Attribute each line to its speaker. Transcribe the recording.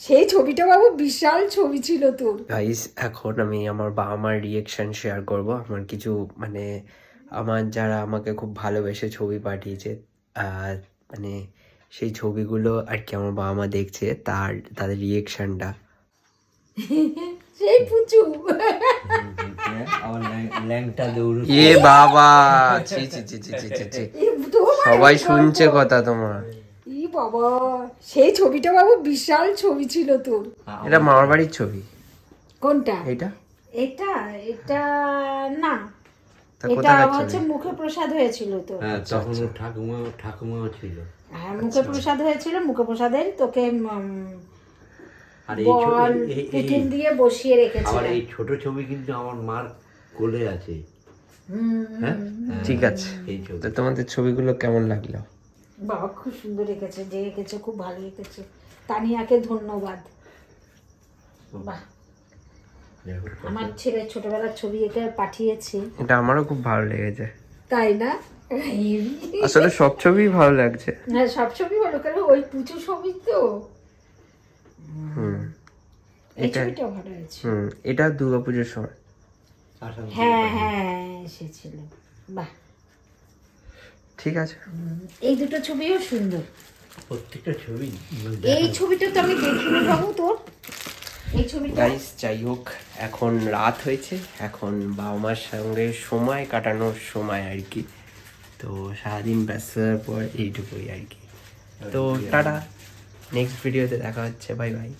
Speaker 1: সেই ছবিটা বাবু বিশাল ছবি ছিল তোর।
Speaker 2: গাইস এখন আমি আমার বাবা মার রিয়েকশন শেয়ার করব। আমার কিছু মানে আমার যারা আমাকে খুব ভালোবেসে ছবি পাঠিয়েছে, মানে সেই ছবিগুলো আর কি আমার বাবা মা দেখছে, তাদের রিয়েকশনটা।
Speaker 1: সেই পুচু
Speaker 3: আমার ল্যাংটা দৌড়
Speaker 2: এ বাবা, ছি ছি ছি ছি ছি ছি ছি। সবাই শুনছে কথা তোমার।
Speaker 1: ই বাবা, সেই ছবিটা বাবু বিশাল ছবি ছিল তোর।
Speaker 2: এটা মামার বাড়ির ছবি।
Speaker 1: কোনটা?
Speaker 2: এটা
Speaker 1: এটা এটা না,
Speaker 2: তা
Speaker 1: এটা
Speaker 2: কোথাকার
Speaker 1: হচ্ছে
Speaker 2: ছবি?
Speaker 1: মুখে প্রসাদ হয়েছিল তো।
Speaker 3: হ্যাঁ, তখন ওর ঠাকুমাও ছিল।
Speaker 1: হ্যাঁ, মুখে প্রসাদ হয়েছিল, মুখে প্রসাদের তোকে
Speaker 3: আর এই
Speaker 1: বল টিফিন দিয়ে বসিয়ে
Speaker 3: আবার
Speaker 1: রেখেছিল।
Speaker 3: এই ছোট ছবি কিন্তু আমার মার কোলে আছে। হ্যাঁ,
Speaker 2: ঠিক আছে।
Speaker 3: এই ছবি
Speaker 2: তো তোমাদের ছবিগুলো কেমন লাগলো?
Speaker 1: বাবা খুব সুন্দর রেখেছে, যে রেখেছে খুব ভালো রেখেছে। তানিয়াকে ধন্যবাদ। বাহ, আমার ছেলে ছোটবেলার ছবি এঁকে পাঠিয়েছে।
Speaker 2: এটা আমারও খুব ভালো লেগেছে।
Speaker 1: তাই না?
Speaker 2: আসলে সব ছবিই ভালো লাগছে।
Speaker 1: হ্যাঁ, সব ছবি ভালো, কারণ ওই পুচু ছবি তো।
Speaker 2: হুম
Speaker 1: এই
Speaker 2: এটা
Speaker 1: ছবিটা ভালো হয়েছে।
Speaker 2: এটা দুর্গাপুজোর সময়।
Speaker 1: হ্যাঁ হ্যাঁ, এসেছিল। বাহ,
Speaker 2: ঠিক আছে।
Speaker 1: এই দুটো ছবিও সুন্দর।
Speaker 3: প্রত্যেকটা ছবি
Speaker 1: এই ছবিটা তো আমি দেখিনি বাবু তোর, এই ছবিটা।
Speaker 2: গাইস যাই হোক, এখন রাত হয়েছে, এখন বাবা মার সঙ্গে সময় কাটানোর সময় আর কি। তো সারাদিন ব্যস্ততার পর এইটুকুই আর কি। তো টাটা, নেক্সট ভিডিওতে দেখা হচ্ছে, বাই বাই।